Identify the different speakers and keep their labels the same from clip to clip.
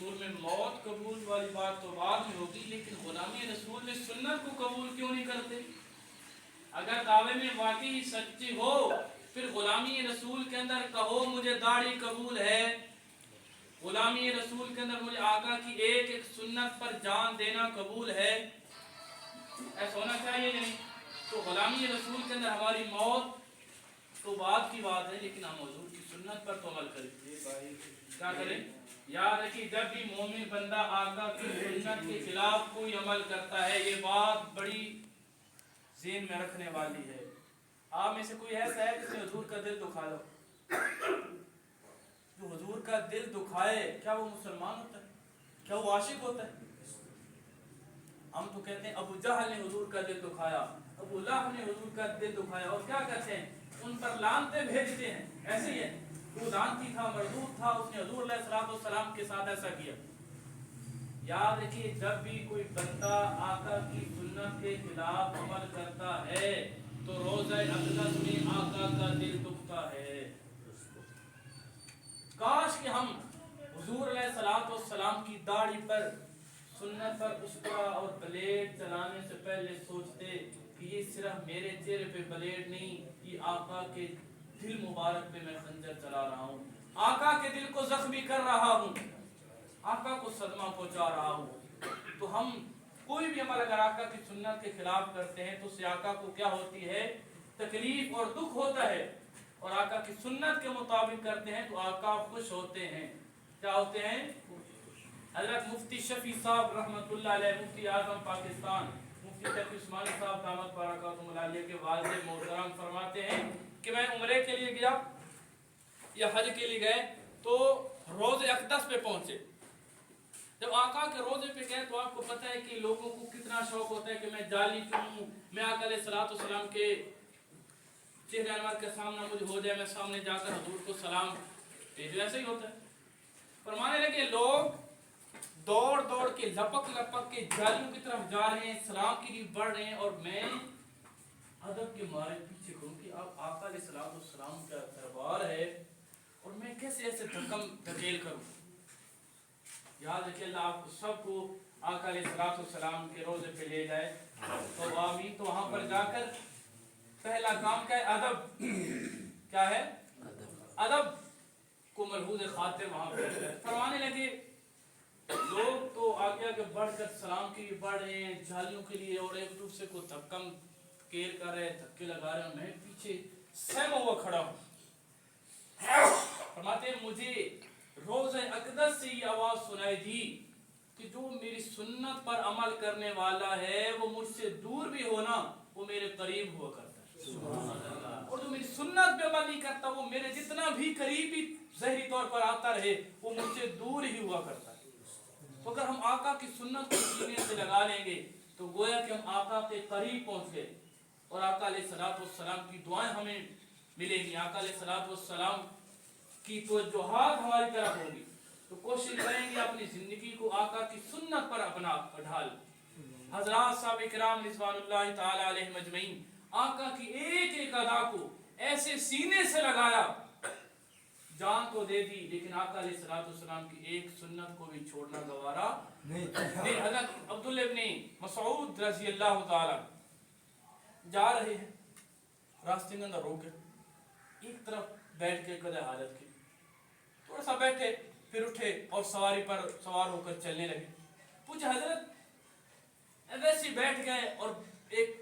Speaker 1: रसूल में मौत कबूल वाली बात तो बाद में होगी, लेकिन गुलामी रसूल में सुन्नत को कबूल क्यों नहीं करते? अगर दावे में वाकई सच्ची हो फिर गुलामी रसूल के अंदर कहो मुझे दाढ़ी कबूल है, गुलामी रसूल के अंदर मुझे आका की एक एक सुन्नत पर जान देना कबूल है, ऐसा होना चाहिए नहीं। तो गुलामी रसूल के अंदर हमारी मौत तो बात की बात है, लेकिन हम हुजूर की सुन्नत पर तो अमल करें। क्या करें? याद रखिए, जब भी मोमिन बंदा आका की सुन्नत के खिलाफ कोई अमल करता है, ये बात बड़ी ज़हन में रखने वाली है। आप में से कोई ऐसा है जिसने हुजूर का दिल दुखा लो? जो हुजूर का दिल दुखाए, क्या वो मुसलमान होता है? क्या वो आशिक होता है? हम तो कहते हैं अबू जहल ने हुजूर का दिल दुखाया, अबू लहब ने हुजूर का दिल दुखाया, और क्या करते हैं? उन पर लानते भेजते हैं। ऐसे ही है, वो लानती था, मरदूद था, उसने हुजूर अलैहिस्सलाम के साथ ऐसा किया। याद रखिए, जब भी कोई बंदा आका की सुन्नत के खिलाफ अमल करता है तो रोज़ा अक़दस में आका का दिल दुखता है। काश कि हम हुजूर अलैहिस्सलाम की दाढ़ी पर, सुन्नत पर उसका और ब्लेड चलाने से पहले सोचते कि ये सिर्फ मेरे चेहरे पे ब्लेड नहीं, ये आका के दिल मुबारक पे मैं खंजर चला रहा हूँ, आका के दिल को जख्मी कर रहा हूँ, आका को सदमा पहुंचा रहा हूँ। तो हम कोई भी अमल अगर आका की सुन्नत के खिलाफ करते हैं तो उससे आका को क्या होती है? तकलीफ और दुख होता है। और आका की सुन्नत के मुताबिक करते हैं तो आका खुश होते हैं। क्या होते हैं? हज़रत मुफ्ती शफी साहब रहमतुल्लाह अलैह, मुफ्ती आज़म पाकिस्तान, मुफ्ती तकी उस्मानी साहब दामत बरकातुहुम अलैह के वालिद मोहतरम फरमाते हैं कि मैं उम्रे के लिए गया या हज के लिए गए तो रोज़े अक़दस पे पहुंचे। जब आका के रोजे पे गए तो आपको पता है कि लोगों को कितना शौक होता है कि मैं जाली चुनूं, मैं आका अलैहिस्सलाम के चेहरे अनवर के सामने मुझे हो जाए, मैं सामने जाकर हुजूर को सलाम भेजूं। ऐसा ही होता है। फरमाने लगे लोग दौड़ दौड़ के, लपक लपक के जालियों की तरफ जा रहे हैं, सलाम की लिए बढ़ रहे हैं, और मैं अदब के मारे पीछे कहूँ कि आप आका अलैहिस्सलाम का दरबार है और मैं कैसे ऐसे धक्कम धकेल करूँ। याद रखिए, अल्लाह आपको सबको आका अलैहिस्सलाम के रोजे पे ले जाए तो आमीन। तो वहां पर जाकर पहला काम क्या है? अदब। क्या है? अदब को मलहूज़ खातिर वहां पर फरमाने लगे। लोग तो आगे आगे बढ़कर सलाम के लिए बढ़ रहे हैं, जालियों के लिए, और एक दूसरे को धक्कम केर कर रहे, धक्के लगा रहे हैं, मैं पीछे सहमा हुआ खड़ा हूँ। फरमाते हैं मुझे रोज़े अक़दस से ये आवाज सुनाई दी कि जो मेरी सुन्नत पर अमल करने वाला है वो मुझसे दूर भी हो ना, वो मेरे करीब हुआ करता है, और जो मेरी सुन्नत पे अमल नहीं करता वो मेरे जितना भी करीबी ज़हरी तौर पर आता रहे वो मुझसे दूर ही हुआ करता है। तो अगर हम आका की सुन्नत को सीने से लगा लेंगे तो गोया कि हम आका के करीब पहुंच गए और आका अलैहिस्सलाम की दुआएं हमें मिलेंगी, आका अलैहिस्सलाम की तवज्जुहात हमारी तरफ होगी। तो कोशिश करेंगे अपनी जिंदगी को आका की सुन्नत पर अपना ढाल। हज़रात साहब इकराम रिज़वानुल्लाह ताला अलैहिम अजमईन आका की एक एक अदा को ऐसे सीने से लगाया, जान तो दे दी, लेकिन आका अलैहिस्सलाम की एक सुन्नत को भी छोड़ना गवारा नहीं। हज़रत अब्दुल्लाह इब्न मसऊद रज़ी अल्लाह ताला जा रहे हैं, रास्ते में अंदर रोके, एक तरफ बैठ के कदे हालत की, थोड़ा सा बैठे, फिर उठे और सवारी पर सवार होकर चलने लगे। पूछे हजरत, वैसे बैठ गए और एक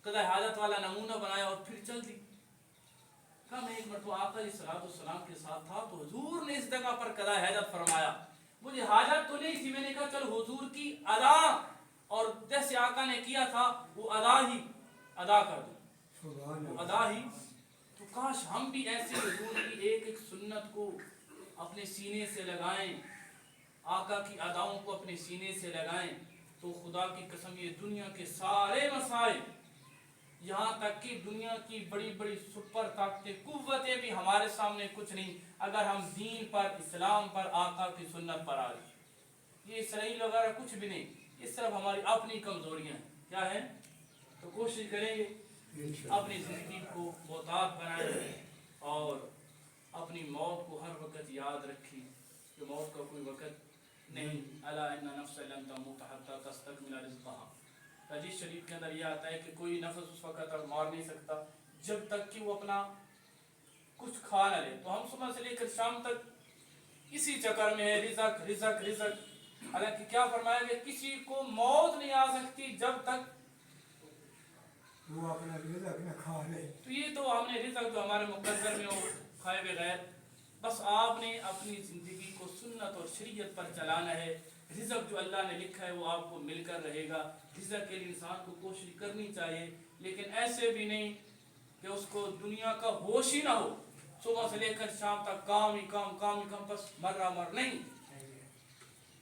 Speaker 1: कदा हालत वाला नमूना बनाया और फिर चल दी। कहा मैं एक मरतबा आका अलैहिस्सलाम के साथ था तो हुजूर ने इस जगह पर कदा हाजत फरमाया, मुझे हाजत तो नहीं थी, मैंने कहा चल हुजूर की अदा और जैसे आका ने किया था वो अदा ही अदा कर दो, अदा ही। तो काश हम भी ऐसे हुजूर की एक एक सुन्नत को अपने सीने से लगाएं, आका की अदाओं को अपने सीने से लगाएं, तो खुदा की कसम ये दुनिया के सारे मसाइल, यहाँ तक कि दुनिया की बड़ी बड़ी सुपर ताकतें, कुव्वतें भी हमारे सामने कुछ नहीं अगर हम दीन पर, इस्लाम पर, आका की सुन्नत पर आ रहे। ये इसराइल वगैरह कुछ भी नहीं, ये सिर्फ हमारी अपनी कमजोरियां हैं। क्या है? तो कोशिश करेंगे अपनी जिंदगी को मोहतात बनाएं और अपनी मौत को हर वक्त याद रखें कि मौत का कोई वक्त نہیں. الا ان نفس لن تموت حتى تستكمل رزقها. حدیث شریف کے اندر یہ آتا ہے کہ کوئی نفس اس وقت تک مار نہیں سکتا جب تک کہ وہ اپنا کچھ کھا نہ لے. تو ہم صبح سے لے کر شام تک اسی چکر میں ہے، رزق رزق رزق. حالانکہ کیا فرمایا کہ کسی کو موت نہیں آ سکتی جب تک
Speaker 2: وہ اپنا رزق نہ کھا لے.
Speaker 1: تو یہ تو ہم نے رزق جو ہمارے مقدر میں ہو کھائے بغیر، بس آپ نے اپنی زندگی کو سنت اور شریعت پر چلانا ہے. رزق جو اللہ نے لکھا ہے وہ آپ کو مل کر رہے گا. رزق کے لیے انسان کو کوشش کرنی چاہیے، لیکن ایسے بھی نہیں کہ اس کو دنیا کا ہوش ہی نہ ہو. صبح سے لے کر شام تک کام ہی کام کام ہی کام، بس مرہ مر نہیں.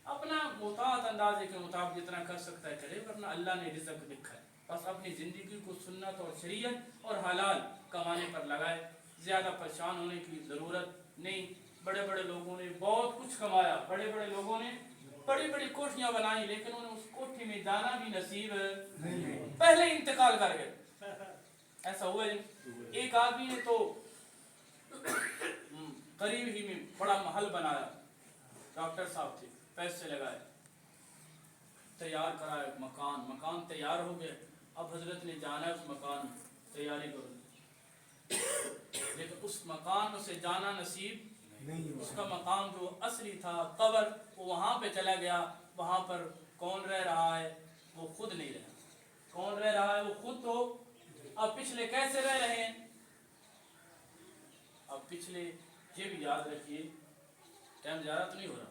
Speaker 1: اپنا محتاط اندازے کے مطابق جتنا کر سکتا ہے کرے، ورنہ اللہ نے رزق لکھا ہے. بس اپنی زندگی کو سنت اور شریعت اور حلال کمانے پر لگائے. زیادہ پریشان ہونے کی ضرورت نہیں. بڑے بڑے لوگوں نے بہت کچھ کمایا، بڑے بڑے لوگوں نے بڑی بڑی کوٹھیاں بنائی، لیکن انہیں اس کوٹھی میں جانا بھی نصیب پہلے انتقال کر گئے. ایسا ہوا ہے. ایک آدمی نے تو قریب ہی میں بڑا محل بنایا، ڈاکٹر صاحب تھے، پیسے لگائے، تیار کرا ایک مکان. مکان تیار ہو گیا. اب حضرت نے جانا ہے اس مکان میں، تیاری کرو، لیکن اس مکان میں سے جانا نصیب
Speaker 2: نہیں.
Speaker 1: اس کا مقام جو اصلی تھا قبر، وہ وہاں پہ چلا گیا. وہاں پر کون رہ رہا ہے؟ وہ خود نہیں رہا. کون رہ رہا ہے؟ وہ خود. تو اب پچھلے کیسے رہ رہے ہیں؟ اب پچھلے یہ بھی یاد رکھیے، ٹائم زیادہ تو نہیں ہو رہا،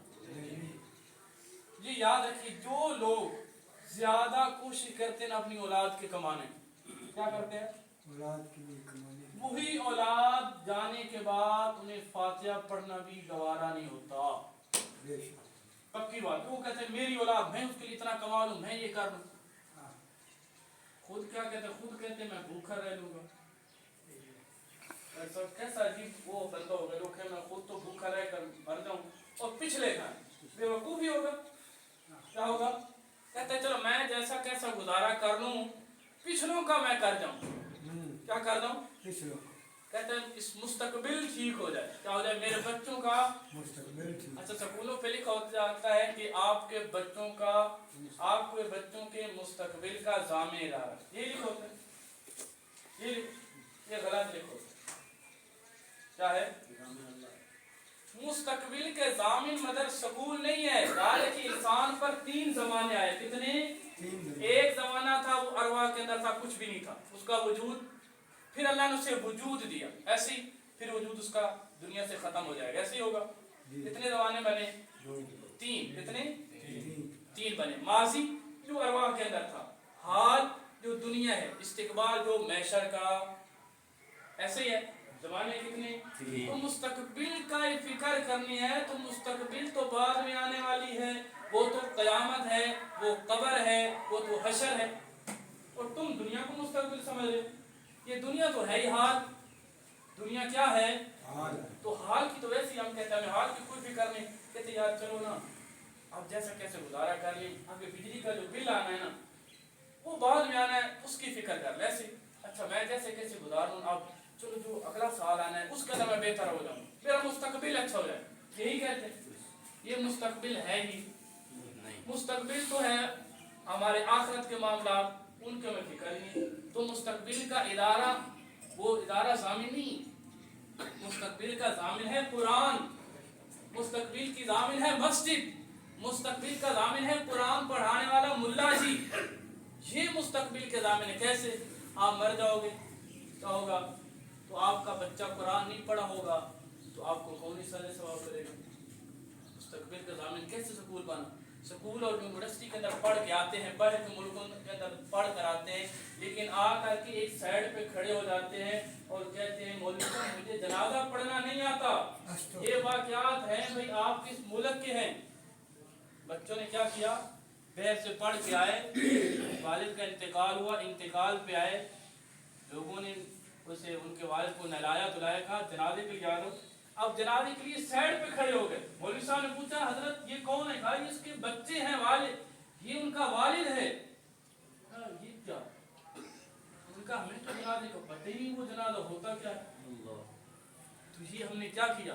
Speaker 1: یہ یاد رکھیے جو لوگ زیادہ کوشش کرتے ہیں اپنی اولاد کے کمانے، کیا کرتے ہیں؟
Speaker 2: اولاد کے لیے کمانے.
Speaker 1: وہی اولاد جانے کے بعد انہیں فاتحہ پڑھنا بھی گوارا نہیں ہوتا. پکی بات. وہ کہتے ہیں میری اولاد، میں اس کے لیے اتنا کما لوں، میں یہ کر لوں. خود کیا کہتے ہیں؟ خود کہتے ہیں میں بھوکا رہ لوں گا. کیسا عجیب وہ بندہ ہوگا جو کہ میں خود تو بھوکا رہ کر مر جاؤں اور پچھلے کھائیں. بے وقوف ہی ہوگا. کیا ہوگا؟ کہتے ہیں چلو میں جیسا کیسا گزارا کر لوں، پچھلوں کا میں کر جاؤں. کیا کر دوں؟
Speaker 2: پچھلوں.
Speaker 1: کہتے ہیں اس مستقبل ٹھیک ہو جائے. کیا ہو جائے؟ میرے بچوں کا
Speaker 2: مستقبل ٹھیک.
Speaker 1: اچھا سکولوں پہ لکھا جاتا ہے کہ آپ کے بچوں کا، آپ کے بچوں کے مستقبل کا ضامن ادارہ. یہ لکھو ہوتا ہے، یہ غلط لکھو. کیا ہے؟ مستقبل کے ضامن مدر سکول نہیں ہے. یاد ہے کہ انسان پر 3 زمانے آئے. کتنے؟ ایک زمانہ تھا وہ ارواح کے اندر تھا، کچھ بھی نہیں تھا اس کا وجود. پھر اللہ نے اسے وجود دیا، ایسے ہی پھر وجود اس کا دنیا سے ختم ہو جائے گا. ایسے ہی ہوگا. کتنے زمانے بنے؟ 3. کتنے؟ 3 بنے. ماضی جو ارواح کے اندر تھا، حال جو دنیا ہے، استقبال جو محشر کا. ایسے ہی ہے. زمانے کتنے؟ تو مستقبل کا فکر کرنی ہے تو مستقبل تو بعد میں آنے والی ہے. وہ تو قیامت ہے، وہ قبر ہے، وہ تو حشر ہے. اور تم دنیا کو مستقبل سمجھ رہے. یہ دنیا تو ہے ہی حال. دنیا کیا ہے؟ تو حال کی تو ویسے ہی ہم کہتے ہیں ہمیں حال کی کوئی فکر نہیں. کہتے یار چلو نا اب جیسا کیسے گزارا کر لیں، آگے بجلی کا جو بل آنا ہے نا وہ بعد میں آنا ہے، اس کی فکر کر لیں. ایسے اچھا میں جیسے کیسے گزار لوں، اب چلو جو اگلا سال آنا ہے اس کے اندر میں بہتر ہو جاؤں، میرا مستقبل اچھا ہو جائے. یہی کہتے ہیں. یہ مستقبل ہے ہی. مستقبل تو ہے ہمارے آخرت کے معاملات، ان کے میں فکر ہی نہیں. تو مستقبل کا ادارہ، وہ ادارہ ضامن نہیں. مستقبل کا ضامن ہے قرآن. مستقبل کی ضامن ہے مسجد. مستقبل کا ضامن ہے قرآن پڑھانے والا ملا جی. یہ مستقبل کے ضامن ہے. کیسے؟ آپ مر جاؤ گے، کیا ہوگا؟ تو آپ کا بچہ قرآن نہیں پڑھا ہوگا تو آپ کو کون ہی سارے ثواب کرے گا. مستقبل کا ضامن کیسے سکول بنا؟ سکول اور یونیورسٹی کے اندر پڑھ کے آتے ہیں، باہر کے ملکوں کے اندر پڑھ کر آتے ہیں، لیکن آ کر کے ایک سائڈ پہ کھڑے ہو جاتے ہیں اور کہتے ہیں مولوی صاحب مجھے جنازہ پڑھنا نہیں آتا. یہ واقعات ہیں بھائی آپ کس ملک کے ہیں؟ بچوں نے کیا کیا؟ باہر سے پڑھ کے آئے، والد کا انتقال ہوا، انتقال پہ آئے، لوگوں نے اسے ان کے والد کو نہلایا دھلایا، کہا جنازے کے لیے آ رہا ہوں. اب جنازے کے لیے سائڈ پہ کھڑے ہو گئے. مولوی صاحب نے پوچھا حضرت یہ کون ہے؟ کہا یہ اس کے بچے ہیں، والد، یہ ان کا والد ہے. یہ کیا؟ ان کا ہمیں تو جنازے کو پتہ ہی نہیں وہ جنازہ ہوتا کیا ہے. تو یہ ہم نے کیا کیا؟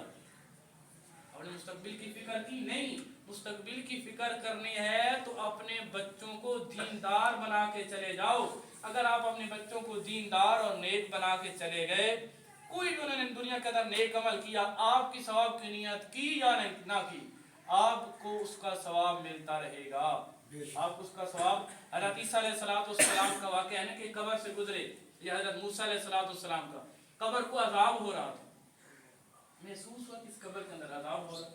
Speaker 1: ہم نے مستقبل کی فکر کی نہیں. मुस्तकबिल की फिक्र करनी है तो अपने बच्चों को दीनदार बना के चले जाओ। अगर आप अपने बच्चों को दीनदार और नेक बना के चले गए, कोई भी उन्होंने दुनिया के अंदर नेक अमल किया, आपकी सवाब की नियत की या नहीं ना की, आपको उसका सवाब मिलता रहेगा। आपको उसका सवाब। हज़रत ईसा अलैहिस्सलाम का वाक़या है ना कि कब्र से गुजरे, या हज़रत मूसा अलैहिस्सलाम का कब्र को अजाब हो रहा था, महसूस हुआ कि इस कब्र के अंदर अजाब हो रहा,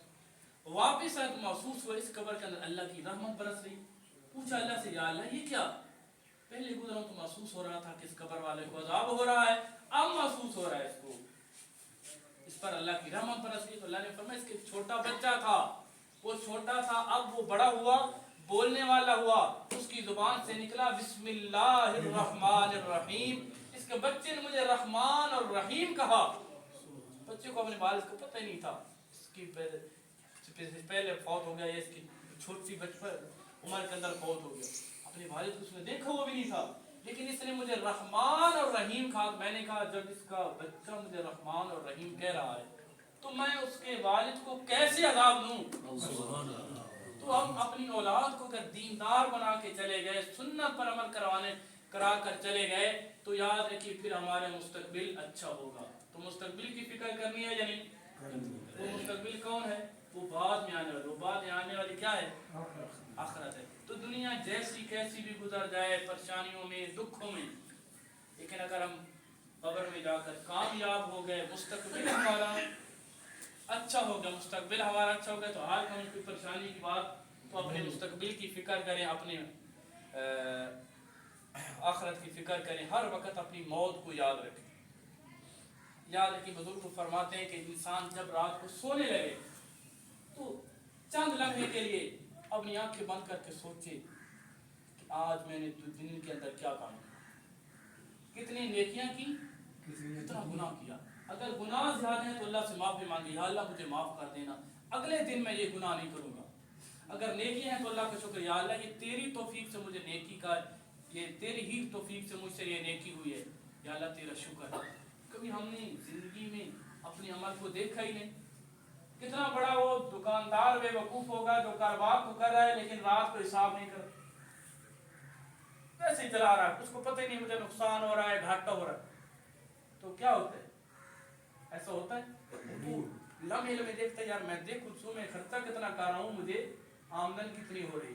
Speaker 1: वापिस आए तो महसूस हुआ इस कब्र के अंदर अल्लाह की रहमत बरस रही। पूछा अल्लाह से, या अल्लाह ये क्या, पहले गुजरा तो महसूस हो रहा था कि इस कब्र वाले को अजाब हो रहा है, अब महसूस हो रहा है इसको इस पर अल्लाह की रहमत बरस रही। तो अल्लाह ने फरमाया इसके छोटा बच्चा था, वो छोटा था, अब वो बड़ा हुआ, बोलने वाला हुआ, उसकी जुबान से निकला बिस्मिल्लाहिर्रहमानिर्रहीम। इसके बच्चे ने मुझे रहमान और रहीम कहा। बच्चे को अपने वालिद को पता ही नहीं था, इसकी पहले फौत हो गया, या इसकी छोटी बचपन उम्र के अंदर फौत हो गया, अपने वालिद को उसने देखा हुआ भी नहीं था, लेकिन इसने मुझे रहमान और रहीम कहा। मैंने कहा जब इसका बच्चा मुझे रहमान और रहीम कह रहा है तो मैं उसके वालिद को कैसे अज़ाब दूं। तो हम अपनी औलाद को अगर दीनदार बना के चले गए, सुन्नत पर अमल करा कर चले गए, तो याद रखिए फिर हमारे मुस्तकबिल अच्छा होगा। तो मुस्तकबिल की फिक्र करनी है या नहीं? वो मुस्तकबिल कौन है? वो बाद में आने वाली, वो बाद में आने वाली क्या है? आखिरत है। तो दुनिया जैसी कैसी भी गुजर जाए, परेशानियों में, दुखों में, लेकिन अगर हम कब्र में जाकर कामयाब हो गए, मुस्तकबिल हमारा अच्छा हो गया, मुस्तकबिल हमारा अच्छा हो गया, तो आज हमें कोई परेशानी की बात, तो अपने मुस्तकबिल की फिक्र करें, अपने आखिरत की फिक्र करें, हर वक्त अपनी मौत को याद रखें। याद रखिए, बुजुर्ग को फरमाते हैं कि इंसान जब रात को सोने लगे तो चंद लम्हे के लिए अपनी आंखें बंद करके सोचे कि आज मैंने दिन के अंदर क्या काम किया, कितनी नेकियां की, कितना गुनाह किया। अगर गुनाह ज्यादा है तो अल्लाह से माफी मांगे, या अल्लाह मुझे माफ कर देना, अगले दिन मैं ये गुनाह नहीं करूंगा। अगर नेकी है तो अल्लाह का शुक्र, या अल्लाह ये तेरी तौफीक से मुझे नेकी का, ये तेरी ही तौफीक से मुझसे ये नेकी हुई है, या अल्लाह तेरा शुक्र है। कभी हमने जिंदगी में अपने अमल को देखा ही नहीं। कितना बड़ा वो दुकानदार बेवकूफ होगा जो कारोबार को कर रहा है लेकिन रात को हिसाब नहीं कर, वैसे ही चला रहा है, उसको पता ही नहीं मुझे नुकसान हो रहा है, घाटा हो रहा है। तो क्या होता है? ऐसा होता है तो लम्हे लम्हे देखते यार मैं देखूं मैं खर्चा कितना कर रहा हूँ, मुझे आमदन कितनी हो रही।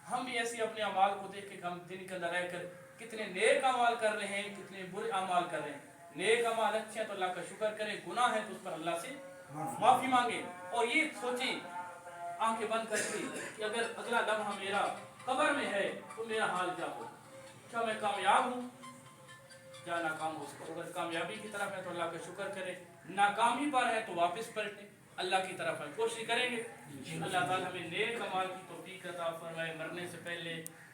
Speaker 1: हम भी ऐसे अपने अमाल को देख के हम दिन के अंदर रहकर कितने नेक अमाल कर रहे हैं, कितने बुरे अमाल कर रहे हैं। नेक अमाल अच्छे हैं तो अल्लाह का शुक्र करें, गुनाह है तो उस पर अल्लाह से माफी मांगे, और ये सोचें आंखें बंद करके कि अगर अगला लम्हा मेरा कब्र में है तो मेरा हाल क्या हो, क्या मैं कामयाब हूँ या नाकाम हो सकता। अगर कामयाबी की तरफ है तो अल्लाह का शुक्र करें, नाकामी पर है तो वापस पलटे, अल्लाह की तरफ है कोशिश करेंगे। अल्लाह ताला हमें नेक अमाल की तौफीक अता फरमाए, मरने से पहले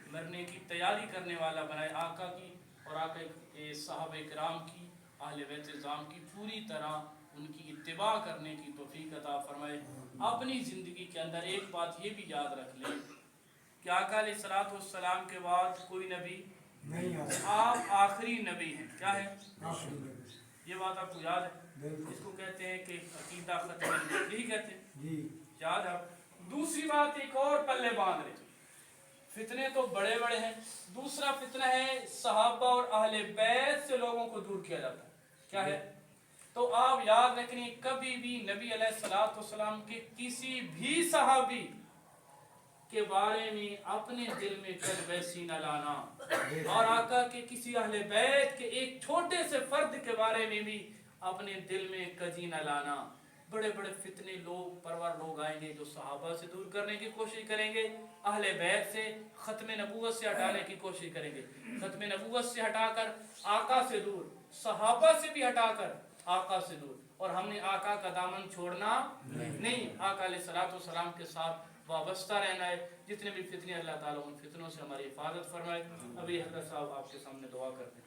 Speaker 1: मरने की तैयारी करने वाला बनाए, आका की और आका के सहाबे किराम की, अहले बैत इज़ाम की पूरी तरह उनकी इत्तिबा करने की तौफीक अता फरमाए। अपनी ज़िंदगी के अंदर एक बात ये भी याद रख लें कि आका अलैहिस्सलातु वस्सलाम के बाद कोई नबी
Speaker 2: नहीं,
Speaker 1: आप आखिरी नबी हैं। क्या है ये बात आपको याद है?
Speaker 2: बिल्कुल।
Speaker 1: इसको कहते हैं कि अकीदा खत्म, यही कहते हैं
Speaker 2: जी।
Speaker 1: याद है। दूसरी बात एक और पल्ले बांध रहे, फितने तो बड़े बड़े हैं। दूसरा फितना है सहाबा और अहले बैत से लोगों को दूर किया जाता है। क्या है? तो आप याद रखिए, कभी भी नबी अलैहिस्सलाम के किसी भी सहाबी के बारे में अपने दिल में कदबैसी न लाना, और आका के किसी अहले बैत के एक छोटे से फर्द के बारे में भी अपने दिल में कजी न लाना। बड़े बड़े फितने लोग परवर लोग आएंगे जो सहाबा से दूर करने की कोशिश करेंगे, अहले बैत से, खत्म नबूवत से हटाने की कोशिश करेंगे। खत्म नबूवत से हटाकर आका से दूर, सहाबा से भी हटाकर आका से दूर, और हमने आका का दामन छोड़ना नहीं, आका अलैहिस्सलातु वस्सलाम के साथ वाबस्ता रहना है। जितने भी फितने अल्लाह ताला उन फितनों से हमारी हिफाजत फरमाए। अभी हज़रत साहब आपके सामने दुआ करते हैं।